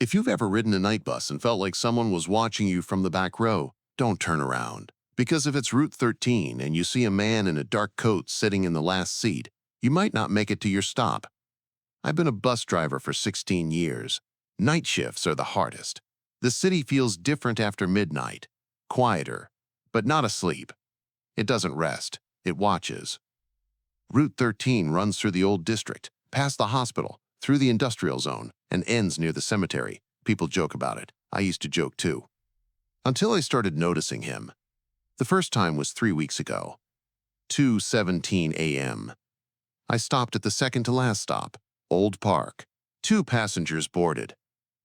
If you've ever ridden a night bus and felt like someone was watching you from the back row, don't turn around. Because if it's Route 13 and you see a man in a dark coat sitting in the last seat, you might not make it to your stop. I've been a bus driver for 16 years. Night shifts are the hardest. The city feels different after midnight, quieter, but not asleep. It doesn't rest, it watches. Route 13 runs through the old district, past the hospital, through the industrial zone, and ends near the cemetery. People joke about it. I used to joke too. Until I started noticing him. The first time was 3 weeks ago. 2:17 a.m. I stopped at the second to last stop, Old Park. 2 passengers boarded.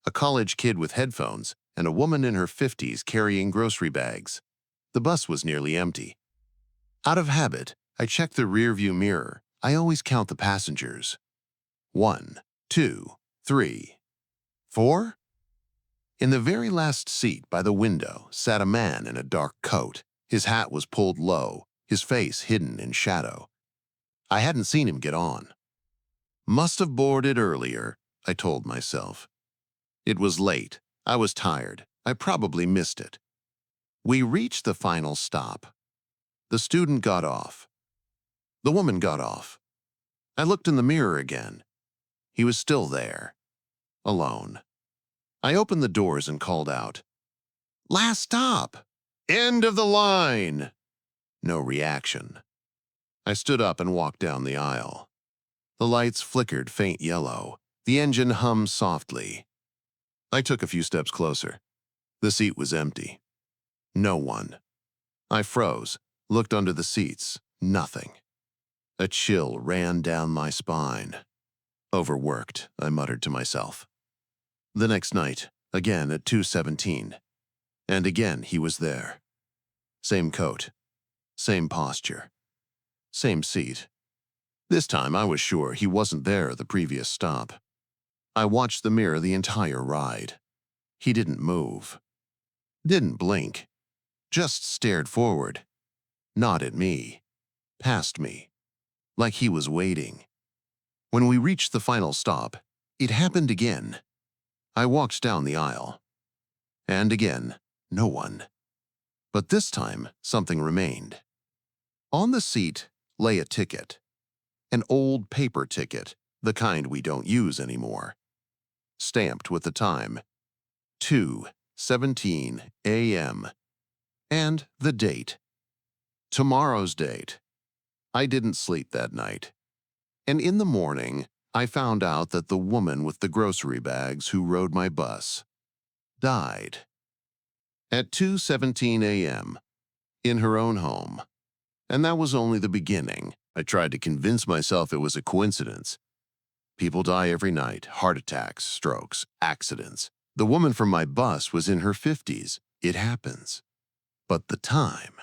A college kid with headphones and a woman in her 50s carrying grocery bags. The bus was nearly empty. Out of habit, I checked the rearview mirror. I always count the passengers. 1, 2, 3, 4? In the very last seat by the window sat a man in a dark coat. His hat was pulled low, his face hidden in shadow. I hadn't seen him get on. Must have boarded earlier, I told myself. It was late. I was tired. I probably missed it. We reached the final stop. The student got off. The woman got off. I looked in the mirror again. He was still there, alone. I opened the doors and called out, "Last stop! End of the line!" No reaction. I stood up and walked down the aisle. The lights flickered faint yellow. The engine hummed softly. I took a few steps closer. The seat was empty. No one. I froze, looked under the seats. Nothing. A chill ran down my spine. Overworked, I muttered to myself. The next night, again at 2:17. And again he was there. Same coat. Same posture. Same seat. This time I was sure he wasn't there at the previous stop. I watched the mirror the entire ride. He didn't move. Didn't blink. Just stared forward. Not at me. Past me. Like he was waiting. When we reached the final stop, it happened again. I walked down the aisle. And again, no one. But this time, something remained. On the seat lay a ticket. An old paper ticket, the kind we don't use anymore. Stamped with the time, 2:17 a.m. And the date. Tomorrow's date. I didn't sleep that night. And in the morning, I found out that the woman with the grocery bags who rode my bus died. At 2:17 a.m. in her own home. And that was only the beginning. I tried to convince myself it was a coincidence. People die every night, heart attacks, strokes, accidents. The woman from my bus was in her 50s. It happens. But the time,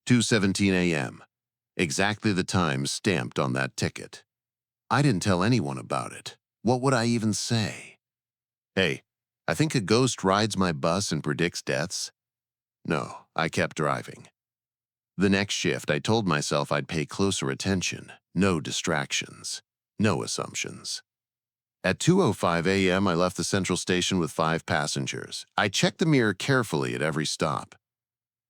2:17 a.m., exactly the time stamped on that ticket. I didn't tell anyone about it. What would I even say? Hey, I think a ghost rides my bus and predicts deaths? No, I kept driving. The next shift, I told myself I'd pay closer attention. No distractions. No assumptions. At 2:05 a.m., I left the central station with 5 passengers. I checked the mirror carefully at every stop.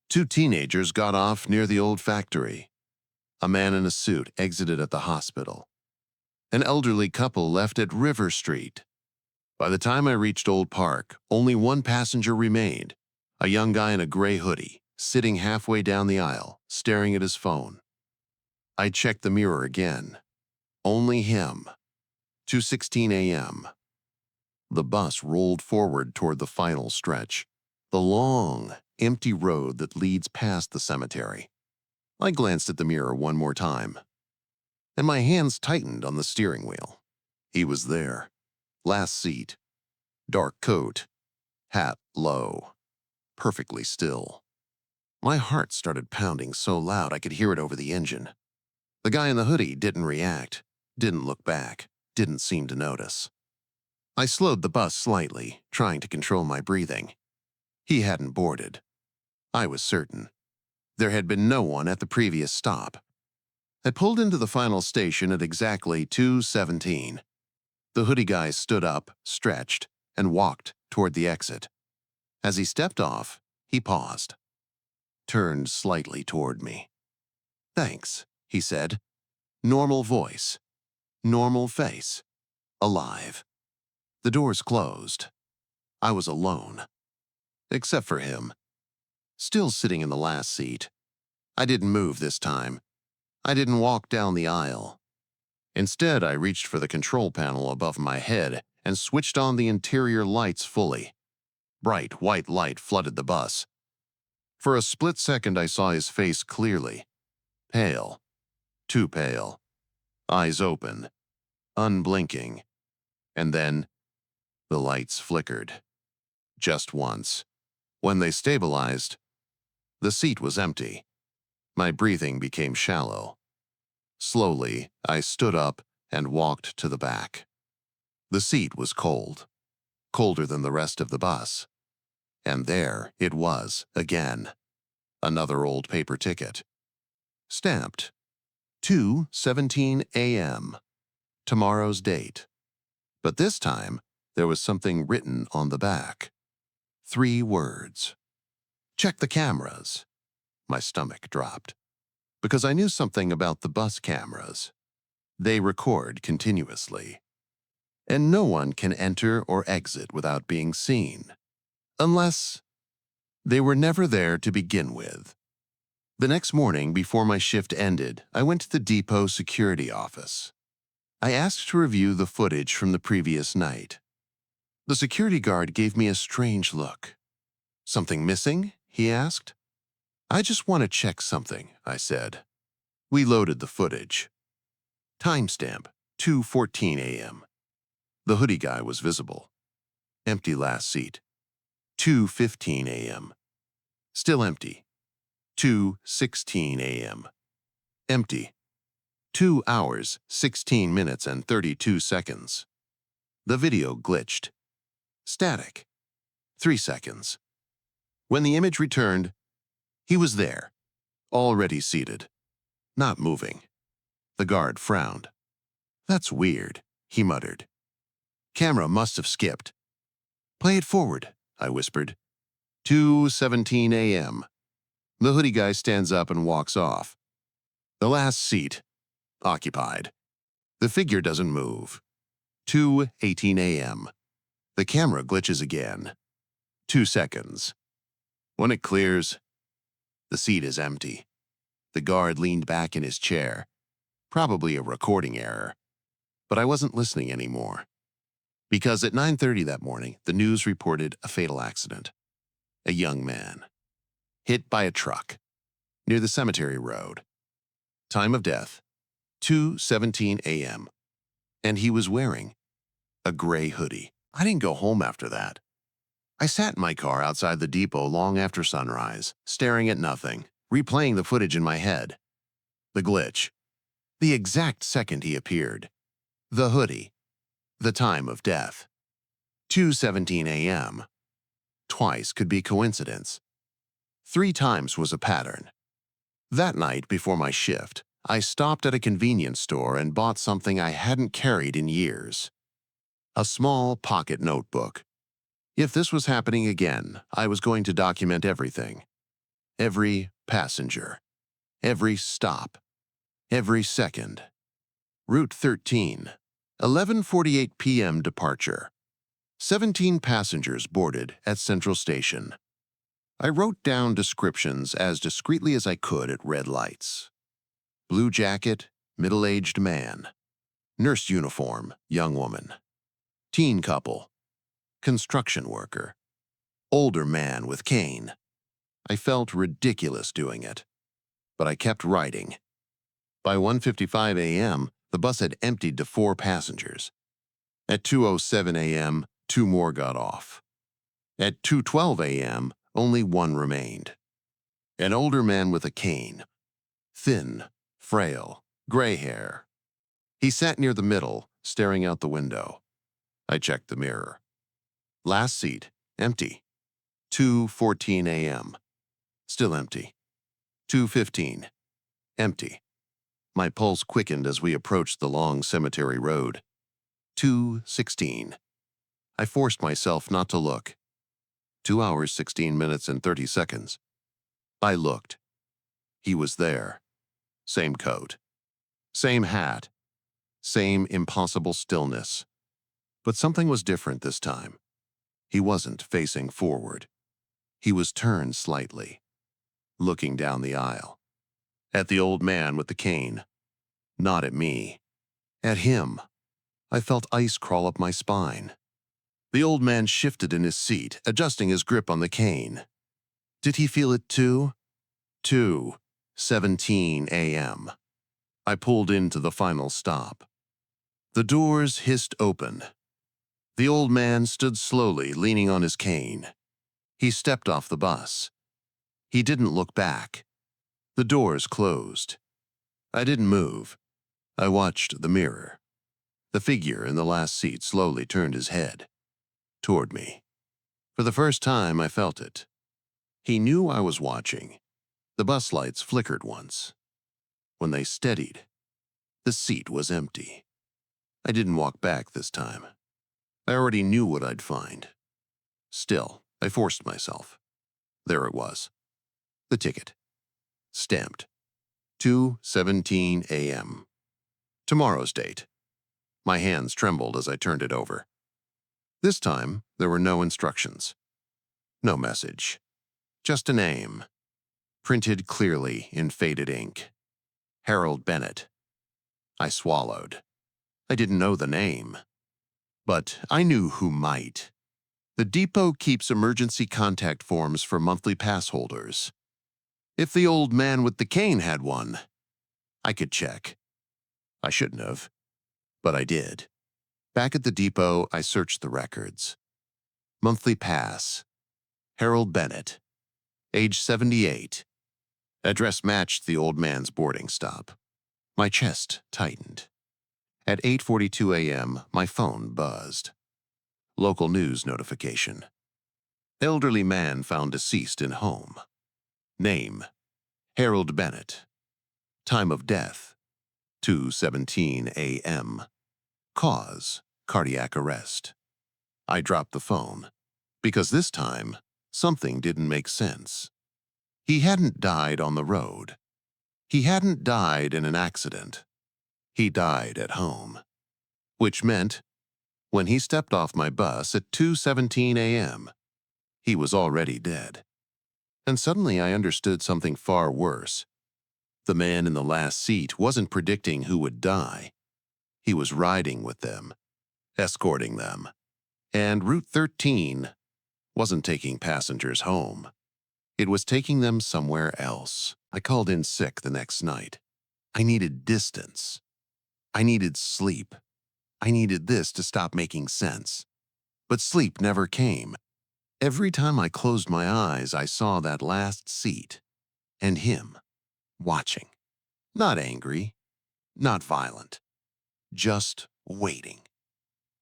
2 teenagers got off near the old factory. A man in a suit exited at the hospital. An elderly couple left at River Street. By the time I reached Old Park, only 1 passenger remained, a young guy in a gray hoodie, sitting halfway down the aisle, staring at his phone. I checked the mirror again. Only him. 2:16 a.m. The bus rolled forward toward the final stretch, the long, empty road that leads past the cemetery. I glanced at the mirror one more time, and my hands tightened on the steering wheel. He was there. Last seat. Dark coat. Hat low. Perfectly still. My heart started pounding so loud I could hear it over the engine. The guy in the hoodie didn't react, didn't look back, didn't seem to notice. I slowed the bus slightly, trying to control my breathing. He hadn't boarded. I was certain. There had been no one at the previous stop. I pulled into the final station at exactly 2:17. The hoodie guy stood up, stretched, and walked toward the exit. As he stepped off, he paused, turned slightly toward me. "Thanks," he said. Normal voice, normal face, alive. The doors closed. I was alone. Except for him. Still sitting in the last seat. I didn't move this time. I didn't walk down the aisle. Instead, I reached for the control panel above my head and switched on the interior lights fully. Bright white light flooded the bus. For a split second, I saw his face clearly. Pale. Too pale. Eyes open. Unblinking. And then, the lights flickered. Just once. When they stabilized, the seat was empty. My breathing became shallow. Slowly, I stood up and walked to the back. The seat was cold. Colder than the rest of the bus. And there it was, again. Another old paper ticket. Stamped. 2:17 a.m. Tomorrow's date. But this time, there was something written on the back. 3 words. Check the cameras. My stomach dropped. Because I knew something about the bus cameras. They record continuously. And no one can enter or exit without being seen. Unless they were never there to begin with. The next morning, before my shift ended, I went to the depot security office. I asked to review the footage from the previous night. The security guard gave me a strange look. "Something missing?" he asked. "I just want to check something," I said. We loaded the footage. Timestamp, 2:14 a.m. The hoodie guy was visible. Empty last seat. 2:15 a.m. Still empty. 2:16 a.m. Empty. 2 hours, 16 minutes and 32 seconds. The video glitched. Static. 3 seconds. When the image returned, he was there, already seated, not moving. The guard frowned. "That's weird," he muttered. "Camera must have skipped." "Play it forward," I whispered. 2:17 a.m. The hoodie guy stands up and walks off. The last seat, occupied. The figure doesn't move. 2:18 a.m. The camera glitches again. 2 seconds. When it clears, the seat is empty. The guard leaned back in his chair. Probably a recording error. But I wasn't listening anymore. Because at 9:30 that morning, the news reported a fatal accident. A young man. Hit by a truck. Near the cemetery road. Time of death, 2:17 a.m. And he was wearing a gray hoodie. I didn't go home after that. I sat in my car outside the depot long after sunrise, staring at nothing, replaying the footage in my head. The glitch. The exact second he appeared. The hoodie. The time of death. 2:17 a.m. Twice could be coincidence. 3 times was a pattern. That night before my shift, I stopped at a convenience store and bought something I hadn't carried in years. A small pocket notebook. If this was happening again, I was going to document everything. Every passenger. Every stop. Every second. Route 13. 11:48 p.m. departure. 17 passengers boarded at Central Station. I wrote down descriptions as discreetly as I could at red lights. Blue jacket, middle-aged man. Nurse uniform, young woman. Teen couple. Construction worker. Older man with cane. I felt ridiculous doing it, but I kept writing. By 1:55 a.m., the bus had emptied to 4 passengers. At 2:07 a.m., 2 more got off. At 2:12 a.m., only 1 remained. An older man with a cane. Thin, frail, gray hair. He sat near the middle, staring out the window. I checked the mirror. Last seat, empty. 2:14 a.m. Still empty. 2:15. Empty. My pulse quickened as we approached the long cemetery road. 2:16. I forced myself not to look. 2 hours, 16 minutes, and 30 seconds. I looked. He was there. Same coat. Same hat. Same impossible stillness. But something was different this time. He wasn't facing forward. He was turned slightly, looking down the aisle. At the old man with the cane. Not at me. At him. I felt ice crawl up my spine. The old man shifted in his seat, adjusting his grip on the cane. Did he feel it too? 2:17 a.m. I pulled into the final stop. The doors hissed open. The old man stood slowly, leaning on his cane. He stepped off the bus. He didn't look back. The doors closed. I didn't move. I watched the mirror. The figure in the last seat slowly turned his head toward me. For the first time, I felt it. He knew I was watching. The bus lights flickered once. When they steadied, the seat was empty. I didn't walk back this time. I already knew what I'd find. Still, I forced myself. There it was. The ticket. Stamped. 2:17 a.m. Tomorrow's date. My hands trembled as I turned it over. This time, there were no instructions. No message. Just a name. Printed clearly in faded ink. Harold Bennett. I swallowed. I didn't know the name. But I knew who might. The depot keeps emergency contact forms for monthly pass holders. If the old man with the cane had one, I could check. I shouldn't have, but I did. Back at the depot, I searched the records. Monthly pass. Harold Bennett. Age 78. Address matched the old man's boarding stop. My chest tightened. At 8:42 a.m., my phone buzzed. Local news notification. Elderly man found deceased in home. Name: Harold Bennett. Time of death: 2:17 a.m. Cause: cardiac arrest. I dropped the phone, because this time, something didn't make sense. He hadn't died on the road. He hadn't died in an accident. He died at home. Which meant, when he stepped off my bus at 2:17 a.m., he was already dead. And suddenly I understood something far worse. The man in the last seat wasn't predicting who would die. He was riding with them, escorting them. And Route 13 wasn't taking passengers home. It was taking them somewhere else. I called in sick the next night. I needed distance. I needed sleep. I needed this to stop making sense. But sleep never came. Every time I closed my eyes, I saw that last seat and him watching. Not angry, not violent, just waiting.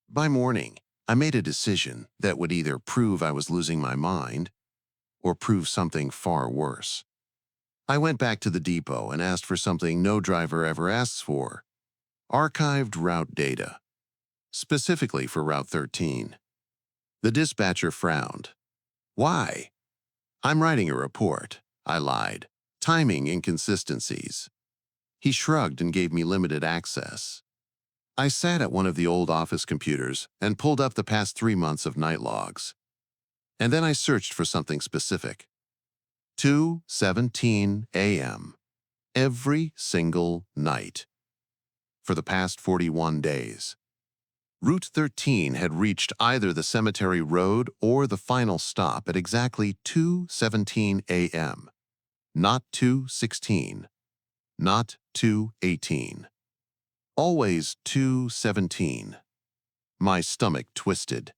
By morning, I made a decision that would either prove I was losing my mind or prove something far worse. I went back to the depot and asked for something no driver ever asks for: archived route data, specifically for Route 13. The dispatcher frowned. Why? I'm writing a report, I lied. Timing inconsistencies. He shrugged and gave me limited access. I sat at one of the old office computers and pulled up the past 3 months of night logs. And then I searched for something specific. 2:17 a.m. Every single night. For the past 41 days. Route 13 had reached either the cemetery road or the final stop at exactly 2:17 a.m. Not 2:16. Not 2:18. Always 2:17. My stomach twisted.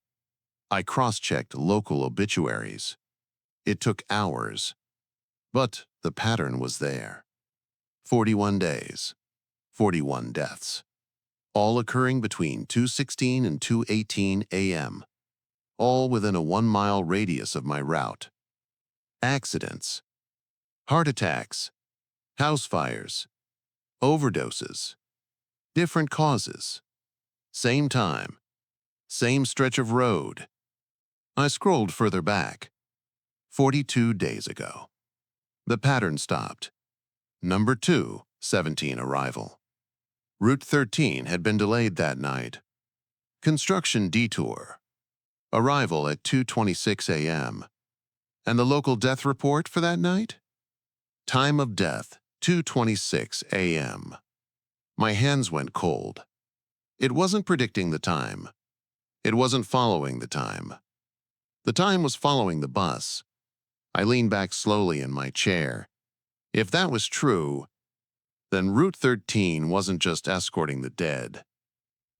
I cross-checked local obituaries. It took hours. But the pattern was there. 41 days. 41 deaths. All occurring between 2:16 and 2:18 a.m. All within a 1-mile radius of my route. Accidents. Heart attacks. House fires. Overdoses. Different causes. Same time. Same stretch of road. I scrolled further back. 42 days ago. The pattern stopped. Number 2, 17 arrival. Route 13 had been delayed that night. Construction detour. Arrival at 2:26 a.m. And the local death report for that night? Time of death, 2:26 a.m. My hands went cold. It wasn't predicting the time. It wasn't following the time. The time was following the bus. I leaned back slowly in my chair. If that was true, then Route 13 wasn't just escorting the dead.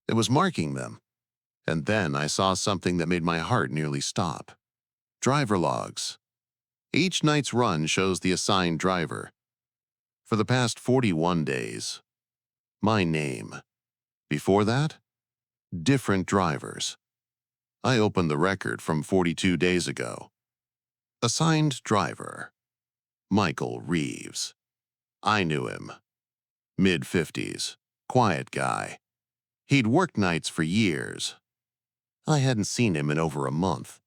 It was marking them. And then I saw something that made my heart nearly stop. Driver logs. Each night's run shows the assigned driver. For the past 41 days. My name. Before that, different drivers. I opened the record from 42 days ago. Assigned driver. Michael Reeves. I knew him. Mid-50s. Quiet guy. He'd worked nights for years. I hadn't seen him in over a month.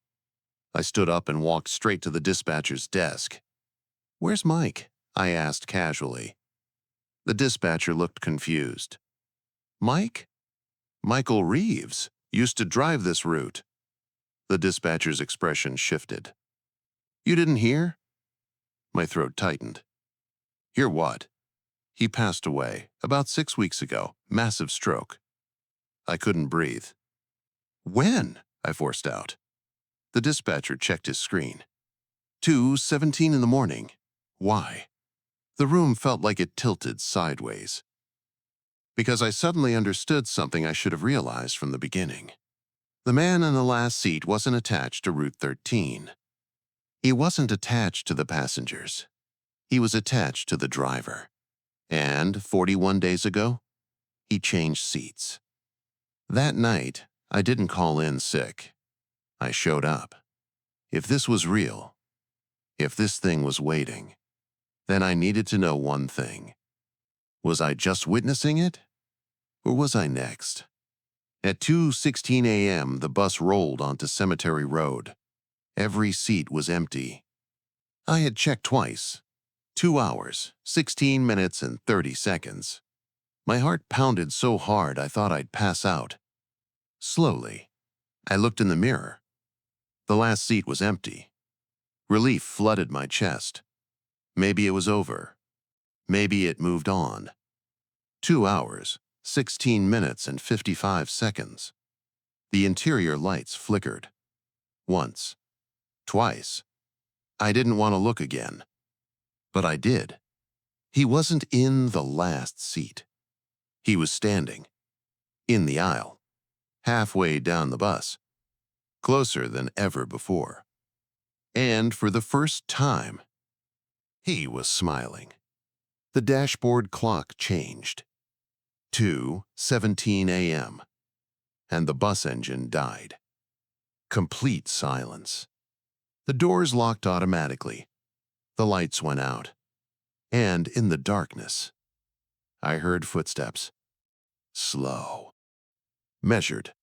I stood up and walked straight to the dispatcher's desk. "Where's Mike?" I asked casually. The dispatcher looked confused. "Mike? Michael Reeves used to drive this route." The dispatcher's expression shifted. "You didn't hear?" My throat tightened. "Hear what?" "He passed away about 6 weeks ago. Massive stroke." I couldn't breathe. "When?" I forced out. The dispatcher checked his screen. 2:17 in the morning. Why? The room felt like it tilted sideways. Because I suddenly understood something I should have realized from the beginning. The man in the last seat wasn't attached to Route 13. He wasn't attached to the passengers. He was attached to the driver. And 41 days ago, he changed seats. That night, I didn't call in sick. I showed up. If this was real, if this thing was waiting, then I needed to know one thing. Was I just witnessing it? Or was I next? At 2:16 a.m., the bus rolled onto Cemetery Road. Every seat was empty. I had checked twice. 2 hours, 16 minutes, and 30 seconds. My heart pounded so hard I thought I'd pass out. Slowly, I looked in the mirror. The last seat was empty. Relief flooded my chest. Maybe it was over. Maybe it moved on. 2 hours, 16 minutes, and 55 seconds. The interior lights flickered. Once. Twice. I didn't want to look again. But I did. He wasn't in the last seat. He was standing. In the aisle. Halfway down the bus. Closer than ever before. And for the first time, he was smiling. The dashboard clock changed. 2:17 a.m. And the bus engine died. Complete silence. The doors locked automatically. The lights went out. And in the darkness, I heard footsteps. Slow. Measured.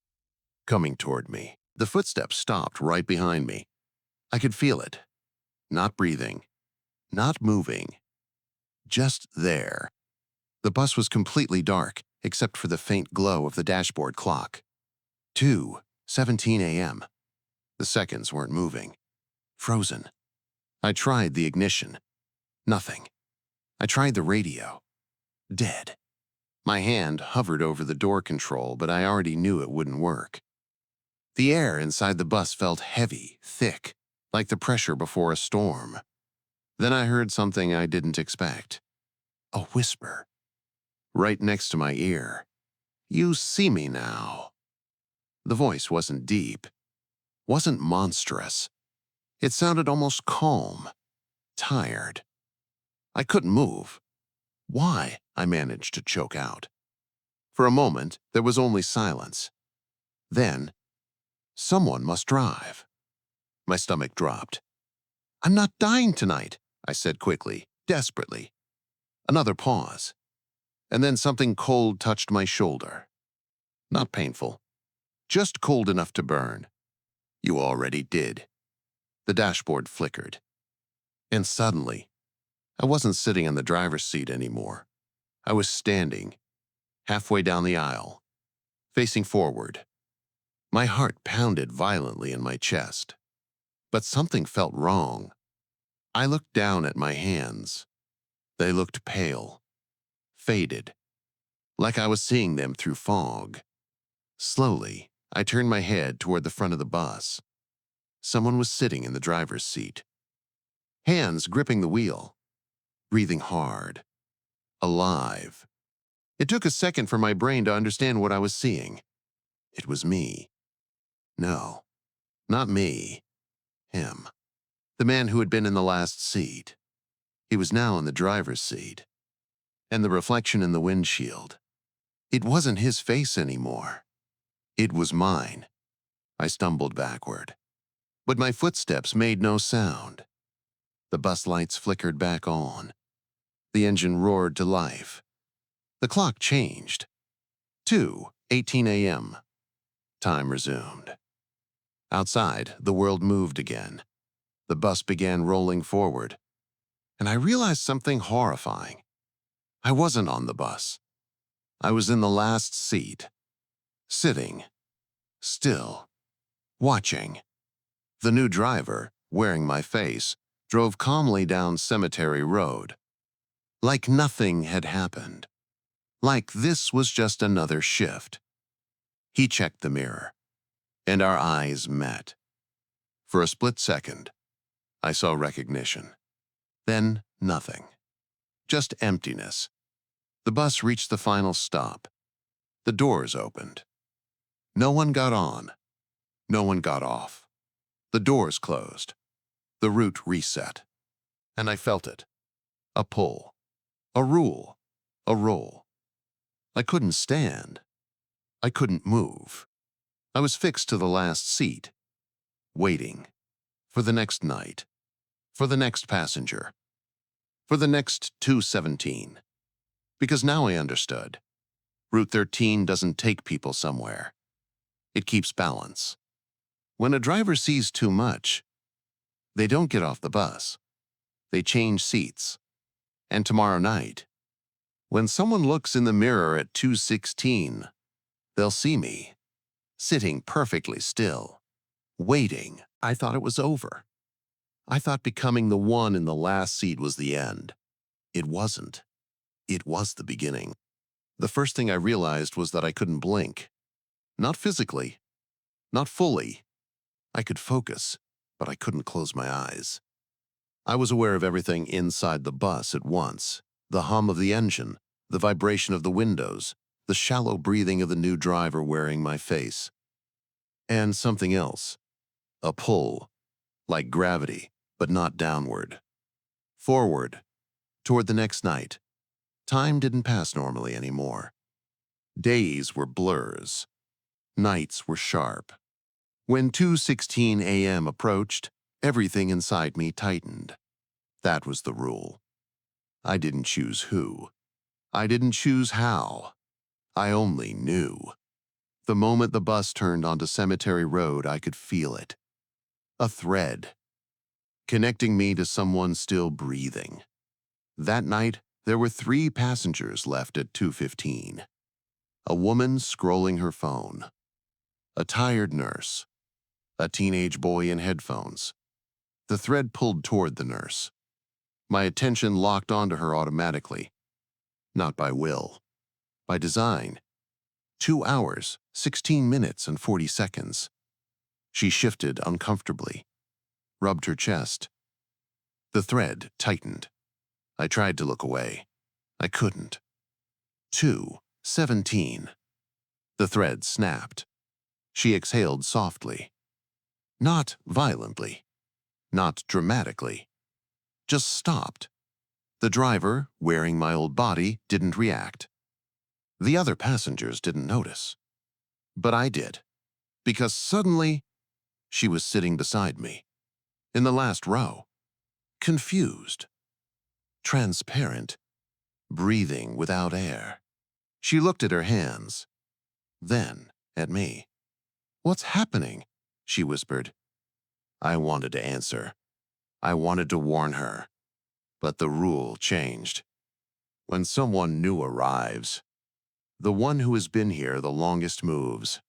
Coming toward me. The footsteps stopped right behind me. I could feel it. Not breathing. Not moving. Just there. The bus was completely dark, except for the faint glow of the dashboard clock. 2:17 a.m. The seconds weren't moving. Frozen. I tried the ignition. Nothing. I tried the radio. Dead. My hand hovered over the door control, but I already knew it wouldn't work. The air inside the bus felt heavy, thick, like the pressure before a storm. Then I heard something I didn't expect. A whisper. Right next to my ear. "You see me now." The voice wasn't deep. Wasn't monstrous. It sounded almost calm. Tired. I couldn't move. "Why?" I managed to choke out. For a moment, there was only silence. Then, "Someone must drive." My stomach dropped. "I'm not dying tonight," I said quickly, desperately. Another pause. And then something cold touched my shoulder. Not painful. Just cold enough to burn. You already did. The dashboard flickered. And suddenly, I wasn't sitting in the driver's seat anymore. I was standing, halfway down the aisle, facing forward. My heart pounded violently in my chest. But something felt wrong. I looked down at my hands. They looked pale, faded, like I was seeing them through fog. Slowly, I turned my head toward the front of the bus. Someone was sitting in the driver's seat, hands gripping the wheel, breathing hard, alive. It took a second for my brain to understand what I was seeing. It was me. No, not me. Him. The man who had been in the last seat. He was now in the driver's seat. And the reflection in the windshield. It wasn't his face anymore. It was mine. I stumbled backward. But my footsteps made no sound. The bus lights flickered back on. The engine roared to life. The clock changed. 2:18 a.m. Time resumed. Outside, the world moved again. The bus began rolling forward. And I realized something horrifying. I wasn't on the bus. I was in the last seat. Sitting. Still. Watching. The new driver, wearing my face, drove calmly down Cemetery Road. Like nothing had happened. Like this was just another shift. He checked the mirror, and our eyes met. For a split second, I saw recognition. Then nothing. Just emptiness. The bus reached the final stop. The doors opened. No one got on. No one got off. The doors closed. The route reset. And I felt it. A pull. A rule. A roll. I couldn't stand. I couldn't move. I was fixed to the last seat, waiting for the next night, for the next passenger, for the next 217. Because now I understood. Route 13 doesn't take people somewhere. It keeps balance. When a driver sees too much, they don't get off the bus. They change seats. And tomorrow night, when someone looks in the mirror at 2:16, they'll see me, sitting perfectly still, waiting. I thought it was over. I thought becoming the one in the last seat was the end. It wasn't. It was the beginning. The first thing I realized was that I couldn't blink. Not physically. Not fully. I could focus, but I couldn't close my eyes. I was aware of everything inside the bus at once. The hum of the engine, the vibration of the windows, the shallow breathing of the new driver wearing my face. And something else. A pull, like gravity, but not downward. Forward, toward the next night. Time didn't pass normally anymore. Days were blurs. Nights were sharp. When 2:16 a.m. approached, everything inside me tightened. That was the rule. I didn't choose who. I didn't choose how. I only knew. The moment the bus turned onto Cemetery Road, I could feel it. A thread, connecting me to someone still breathing. That night, there were 3 passengers left at 2:15. A woman scrolling her phone. A tired nurse. A teenage boy in headphones. The thread pulled toward the nurse. My attention locked onto her automatically. Not by will. By design. 2 hours, 16 minutes, and 40 seconds. She shifted uncomfortably. Rubbed her chest. The thread tightened. I tried to look away. I couldn't. 2:17. The thread snapped. She exhaled softly. Not violently. Not dramatically. Just stopped. The driver, wearing my old body, didn't react. The other passengers didn't notice. But I did. Because suddenly, she was sitting beside me. In the last row. Confused. Transparent. Breathing without air. She looked at her hands. Then at me. "What's happening?" she whispered. I wanted to answer. I wanted to warn her. But the rule changed. When someone new arrives, the one who has been here the longest moves.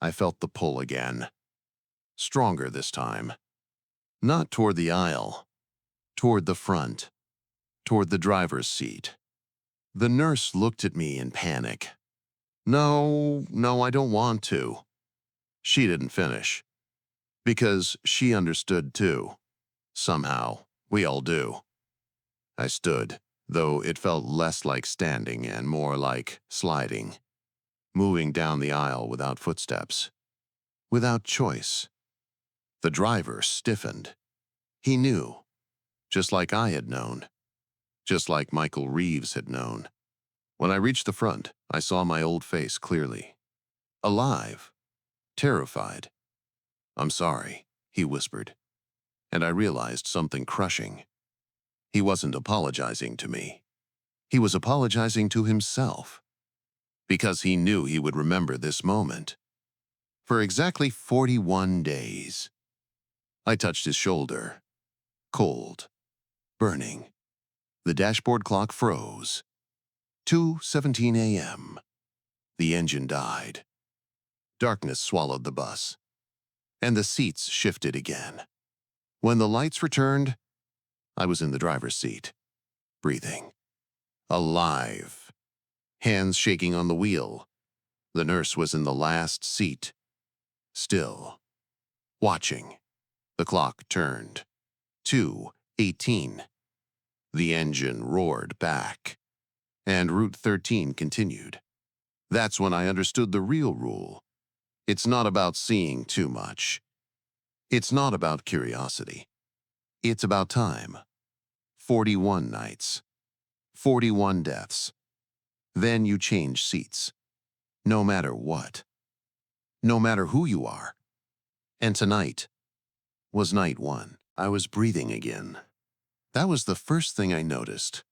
I felt the pull again. Stronger this time. Not toward the aisle. Toward the front. Toward the driver's seat. The nurse looked at me in panic. No, I don't want to. She didn't finish. Because she understood too. Somehow, we all do. I stood, though it felt less like standing and more like sliding. Moving down the aisle without footsteps. Without choice. The driver stiffened. He knew. Just like I had known. Just like Michael Reeves had known. When I reached the front, I saw my old face clearly. Alive. Terrified. "I'm sorry," he whispered. And I realized something crushing. He wasn't apologizing to me. He was apologizing to himself. Because he knew he would remember this moment. For exactly 41 days. I touched his shoulder. Cold. Burning. The dashboard clock froze. 2:17 a.m. The engine died. Darkness swallowed the bus. And the seats shifted again. When the lights returned, I was in the driver's seat. Breathing. Alive. Hands shaking on the wheel. The nurse was in the last seat. Still. Watching. The clock turned. 2:18. The engine roared back. And Route 13 continued. That's when I understood the real rule. It's not about seeing too much. It's not about curiosity. It's about time. 41 nights. 41 deaths. Then you change seats. No matter what. No matter who you are. And tonight was night 1. I was breathing again. That was the first thing I noticed.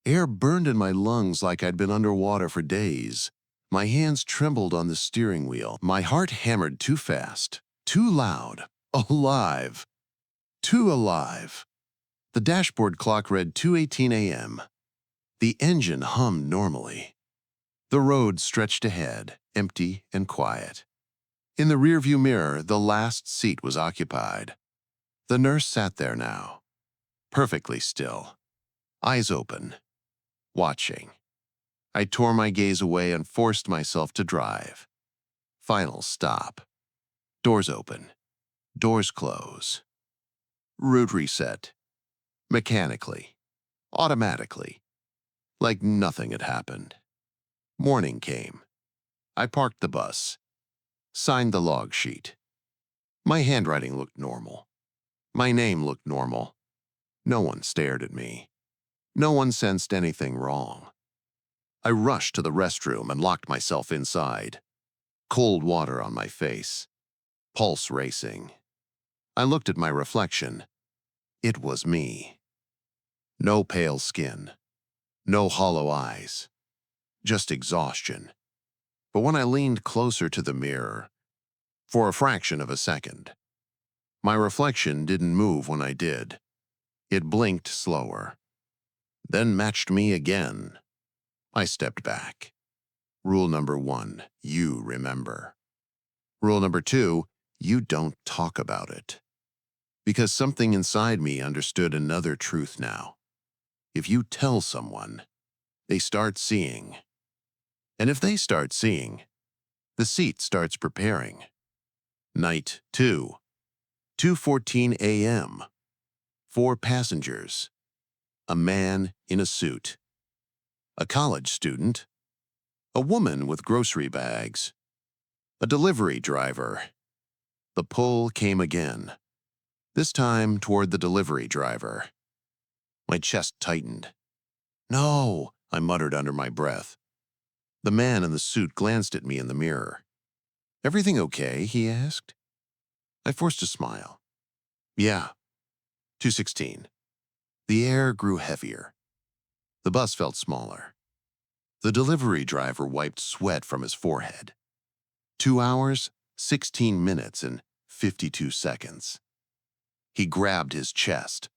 Air burned in my lungs like I'd been underwater for days. My hands trembled on the steering wheel. My heart hammered too fast, too loud. Alive. Too alive. The dashboard clock read 2:18 a.m. The engine hummed normally. The road stretched ahead, empty and quiet. In the rearview mirror, the last seat was occupied. The nurse sat there now, perfectly still, eyes open, watching. I tore my gaze away and forced myself to drive. Final stop. Doors open. Doors close. Route reset. Mechanically. Automatically. Like nothing had happened. Morning came. I parked the bus. Signed the log sheet. My handwriting looked normal. My name looked normal. No one stared at me. No one sensed anything wrong. I rushed to the restroom and locked myself inside. Cold water on my face. Pulse racing. I looked at my reflection. It was me. No pale skin. No hollow eyes. Just exhaustion. But when I leaned closer to the mirror, for a fraction of a second, my reflection didn't move when I did. It blinked slower. Then matched me again. I stepped back. Rule number 1, you remember. Rule number 2, you don't talk about it. Because something inside me understood another truth now. If you tell someone, they start seeing. And if they start seeing, the seat starts preparing. Night 2, 2:14 a.m. 4 passengers. A man in a suit. A college student. A woman with grocery bags. A delivery driver. The pull came again. This time toward the delivery driver. My chest tightened. "No," I muttered under my breath. The man in the suit glanced at me in the mirror. "Everything okay?" he asked. I forced a smile. "Yeah." 2:16. The air grew heavier. The bus felt smaller. The delivery driver wiped sweat from his forehead. 2 hours, 16 minutes and 52 seconds. He grabbed his chest.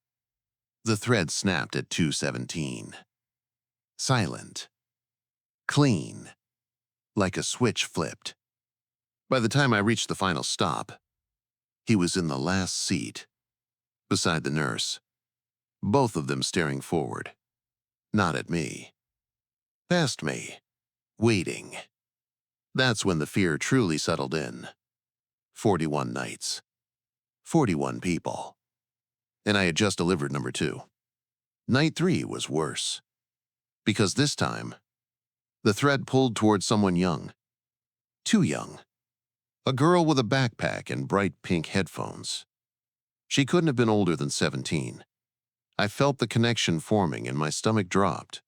The thread snapped at 2:17. Silent. Clean. Like a switch flipped. By the time I reached the final stop, he was in the last seat, beside the nurse, both of them staring forward. Not at me. Past me. Waiting. That's when the fear truly settled in. 41 nights. 41 people. And I had just delivered number 2. Night 3 was worse. Because this time, the thread pulled toward someone young. Too young. A girl with a backpack and bright pink headphones. She couldn't have been older than 17. I felt the connection forming and my stomach dropped.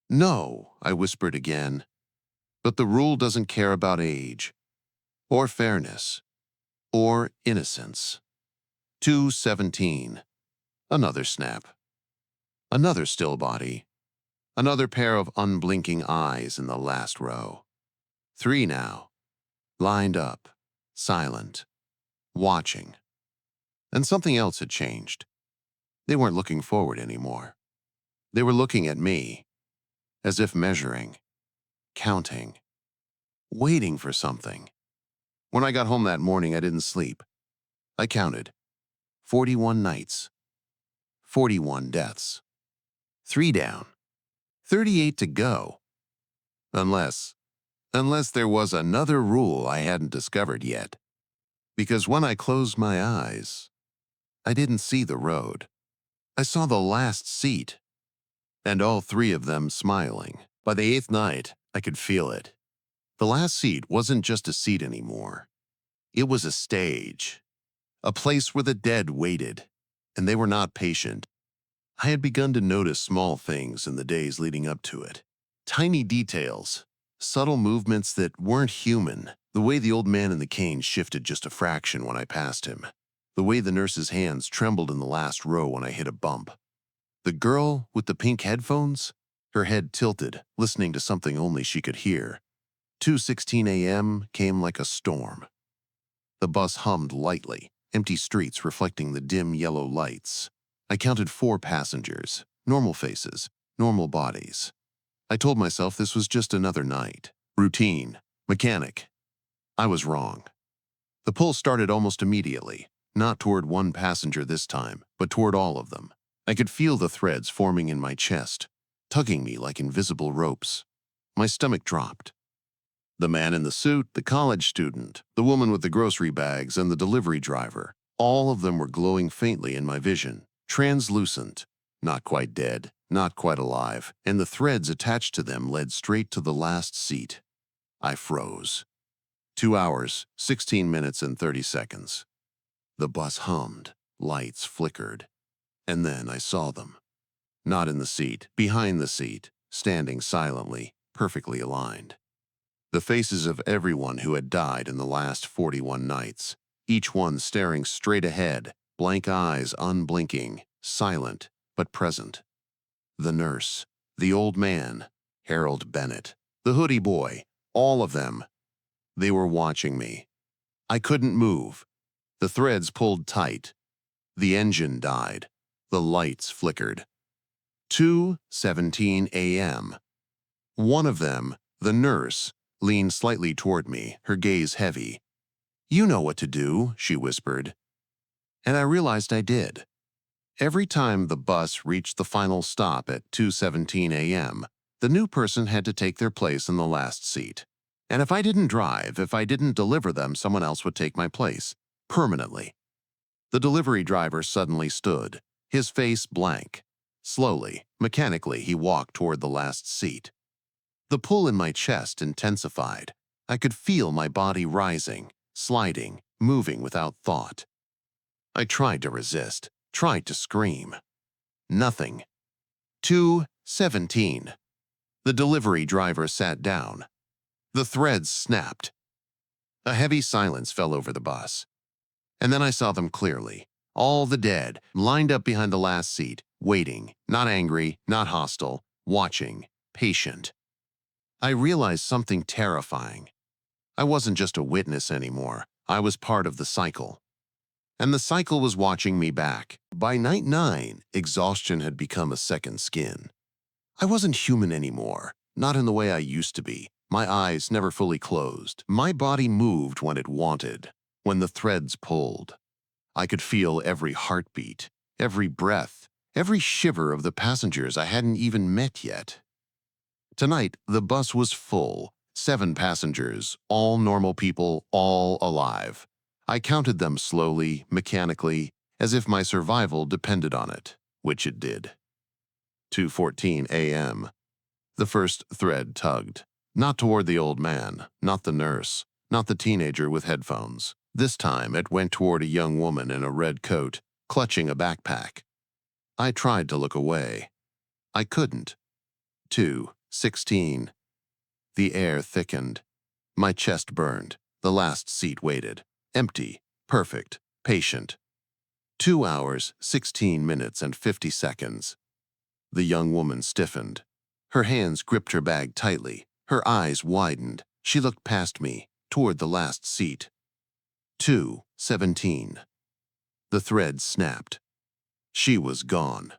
No, I whispered again. But the rule doesn't care about age, or fairness, or innocence. 2:17. Another snap. Another still body. Another pair of unblinking eyes in the last row. 3 now. Lined up, silent, watching. And something else had changed. They weren't looking forward anymore. They were looking at me, as if measuring, counting, waiting for something. When I got home that morning, I didn't sleep. I counted. 41 nights. 41 deaths. 3 down. 38 to go. Unless there was another rule I hadn't discovered yet. Because when I closed my eyes, I didn't see the road. I saw the last seat, and all 3 of them smiling. By the 8th night, I could feel it. The last seat wasn't just a seat anymore. It was a stage, a place where the dead waited, and they were not patient. I had begun to notice small things in the days leading up to it. Tiny details, subtle movements that weren't human. The way the old man in the cane shifted just a fraction when I passed him. The way the nurse's hands trembled in the last row when I hit a bump. The girl with the pink headphones, her head tilted, listening to something only she could hear. 2:16 a.m. came like a storm. The bus hummed lightly, empty streets reflecting the dim yellow lights. I counted 4 passengers, normal faces, normal bodies. I told myself this was just another night. Routine. Mechanic. I was wrong. The pull started almost immediately, not toward one passenger this time, but toward all of them. I could feel the threads forming in my chest, tugging me like invisible ropes. My stomach dropped. The man in the suit, the college student, the woman with the grocery bags, and the delivery driver, all of them were glowing faintly in my vision, translucent, not quite dead, not quite alive, and the threads attached to them led straight to the last seat. I froze. 2 hours, 16 minutes, and 30 seconds. The bus hummed, lights flickered, and then I saw them. Not in the seat, behind the seat, standing silently, perfectly aligned. The faces of everyone who had died in the last 41 nights, each one staring straight ahead, blank eyes unblinking, silent but present. The nurse, the old man, Harold Bennett, the hoodie boy, all of them. They were watching me. I couldn't move. The threads pulled tight. The engine died. The lights flickered. 2:17 a.m. One of them, the nurse, leaned slightly toward me, her gaze heavy. "You know what to do," she whispered. And I realized I did. Every time the bus reached the final stop at 2:17 a.m., the new person had to take their place in the last seat. And if I didn't drive, if I didn't deliver them, someone else would take my place, permanently. The delivery driver suddenly stood, his face blank. Slowly, mechanically, he walked toward the last seat. The pull in my chest intensified. I could feel my body rising, sliding, moving without thought. I tried to resist, tried to scream. Nothing. 2:17. The delivery driver sat down. The threads snapped. A heavy silence fell over the bus. And then I saw them clearly. All the dead, lined up behind the last seat, waiting, not angry, not hostile, watching, patient. I realized something terrifying. I wasn't just a witness anymore. I was part of the cycle. And the cycle was watching me back. By night 9, exhaustion had become a second skin. I wasn't human anymore, not in the way I used to be. My eyes never fully closed. My body moved when it wanted, when the threads pulled. I could feel every heartbeat, every breath, every shiver of the passengers I hadn't even met yet. Tonight, the bus was full, 7 passengers, all normal people, all alive. I counted them slowly, mechanically, as if my survival depended on it, which it did. 2:14 a.m. The first thread tugged. Not toward the old man, not the nurse, not the teenager with headphones. This time it went toward a young woman in a red coat, clutching a backpack. I tried to look away. I couldn't. 2:16. The air thickened. My chest burned. The last seat waited. Empty, perfect, patient. 2 hours, 16 minutes, and 50 seconds. The young woman stiffened. Her hands gripped her bag tightly. Her eyes widened. She looked past me, toward the last seat. 2:17. The thread snapped. She was gone.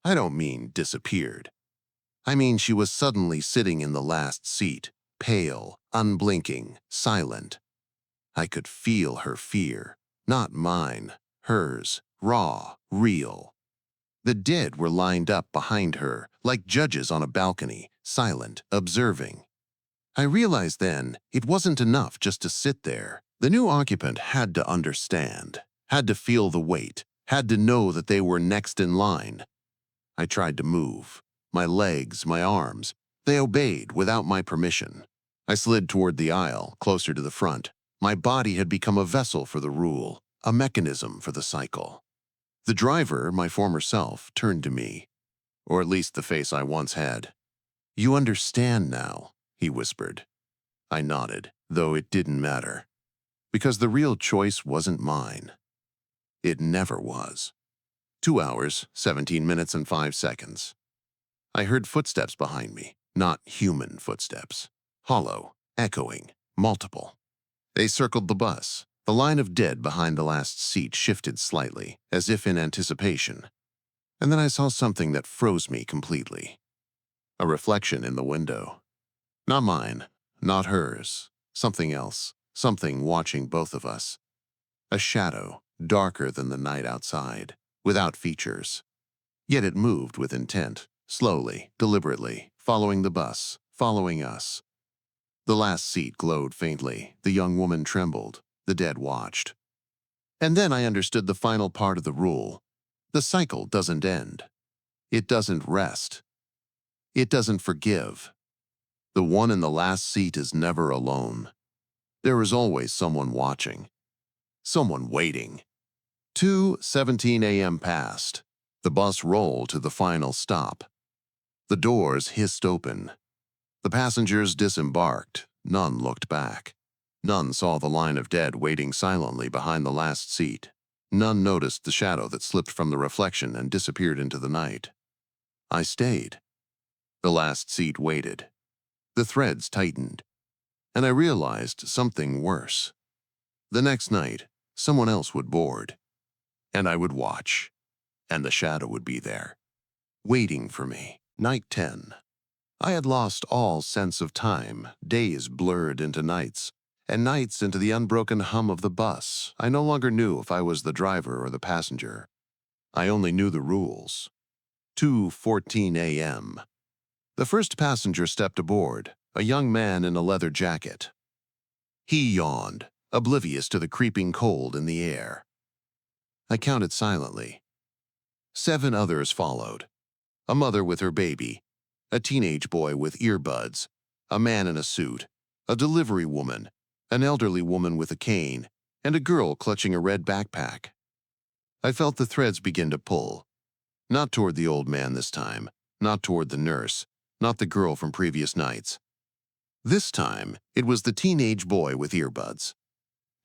I don't mean disappeared. I mean she was suddenly sitting in the last seat, pale, unblinking, silent. I could feel her fear. Not mine, hers, raw, real. The dead were lined up behind her, like judges on a balcony, silent, observing. I realized then it wasn't enough just to sit there. The new occupant had to understand, had to feel the weight, had to know that they were next in line. I tried to move. My legs, my arms, they obeyed without my permission. I slid toward the aisle, closer to the front. My body had become a vessel for the rule, a mechanism for the cycle. The driver, my former self, turned to me, or at least the face I once had. "You understand now," he whispered. I nodded, though it didn't matter, because the real choice wasn't mine. It never was. 2 hours, 17 minutes, and 5 seconds. I heard footsteps behind me, not human footsteps. Hollow, echoing, multiple. They circled the bus. The line of dead behind the last seat shifted slightly, as if in anticipation. And then I saw something that froze me completely. A reflection in the window. Not mine, not hers. Something else. Something watching both of us. A shadow, darker than the night outside, without features. Yet it moved with intent, slowly, deliberately, following the bus, following us. The last seat glowed faintly. The young woman trembled. The dead watched. And then I understood the final part of the rule. The cycle doesn't end. It doesn't rest. It doesn't forgive. The one in the last seat is never alone. There is always someone watching. Someone waiting. 2:17 a.m. passed. The bus rolled to the final stop. The doors hissed open. The passengers disembarked. None looked back. None saw the line of dead waiting silently behind the last seat. None noticed the shadow that slipped from the reflection and disappeared into the night. I stayed. The last seat waited. The threads tightened. And I realized something worse. The next night, someone else would board. And I would watch. And the shadow would be there, waiting for me. Night 10. I had lost all sense of time. Days blurred into nights, and nights into the unbroken hum of the bus. I no longer knew if I was the driver or the passenger. I only knew the rules. 2:14 a.m. The first passenger stepped aboard, a young man in a leather jacket. He yawned, oblivious to the creeping cold in the air. I counted silently. 7 others followed. A mother with her baby, a teenage boy with earbuds, a man in a suit, a delivery woman, an elderly woman with a cane, and a girl clutching a red backpack. I felt the threads begin to pull. Not toward the old man this time, not toward the nurse, not the girl from previous nights. This time, it was the teenage boy with earbuds.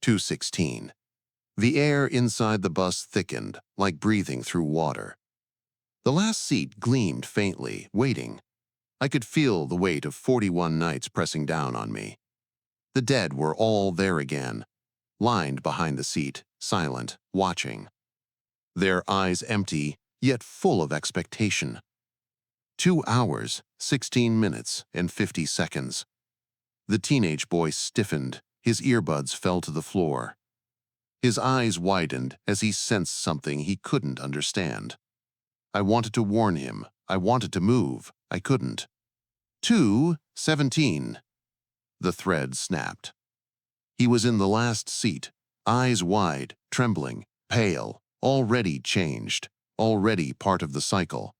2:16. The air inside the bus thickened, like breathing through water. The last seat gleamed faintly, waiting. I could feel the weight of 41 nights pressing down on me. The dead were all there again, lined behind the seat, silent, watching. Their eyes empty, yet full of expectation. 2 hours, 16 minutes, and 50 seconds. The teenage boy stiffened, his earbuds fell to the floor. His eyes widened as he sensed something he couldn't understand. I wanted to warn him. I wanted to move. I couldn't. 2:17. The thread snapped. He was in the last seat, eyes wide, trembling, pale, already changed, already part of the cycle.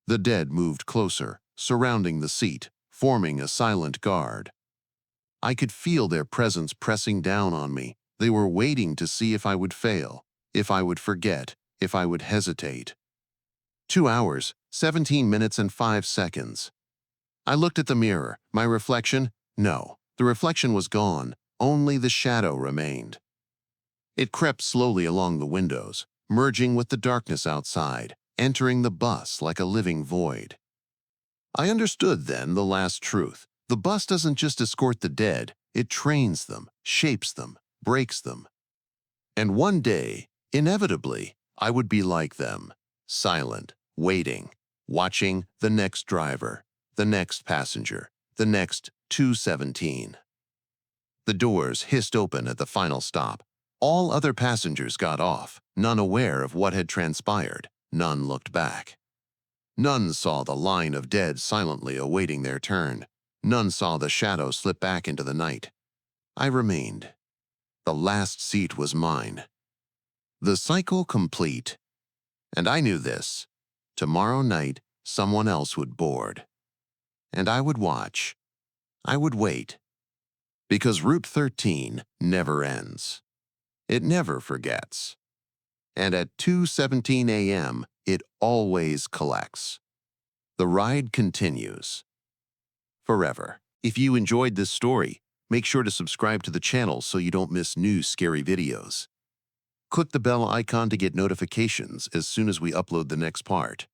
The dead moved closer, surrounding the seat, forming a silent guard. I could feel their presence pressing down on me. They were waiting to see if I would fail, if I would forget, if I would hesitate. 2 hours, 17 minutes and 5 seconds. I looked at the mirror. My reflection? No, the reflection was gone. Only the shadow remained. It crept slowly along the windows, merging with the darkness outside, entering the bus like a living void. I understood then the last truth. The bus doesn't just escort the dead, it trains them, shapes them, breaks them. And one day, inevitably, I would be like them, silent, waiting, watching the next driver, the next passenger, the next 217. The doors hissed open at the final stop. All other passengers got off, none aware of what had transpired, none looked back. None saw the line of dead silently awaiting their turn. None saw the shadow slip back into the night. I remained. The last seat was mine. The cycle complete. And I knew this. Tomorrow night, someone else would board. And I would watch. I would wait. Because Route 13 never ends. It never forgets. And at 2:17 a.m., it always collects. The ride continues. Forever. If you enjoyed this story, make sure to subscribe to the channel so you don't miss new scary videos. Click the bell icon to get notifications as soon as we upload the next part.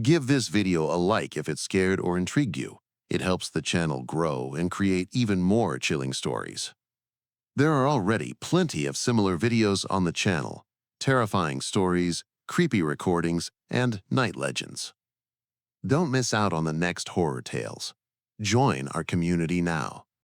Give this video a like if it scared or intrigued you. It helps the channel grow and create even more chilling stories. There are already plenty of similar videos on the channel: terrifying stories, creepy recordings, and night legends. Don't miss out on the next horror tales. Join our community now.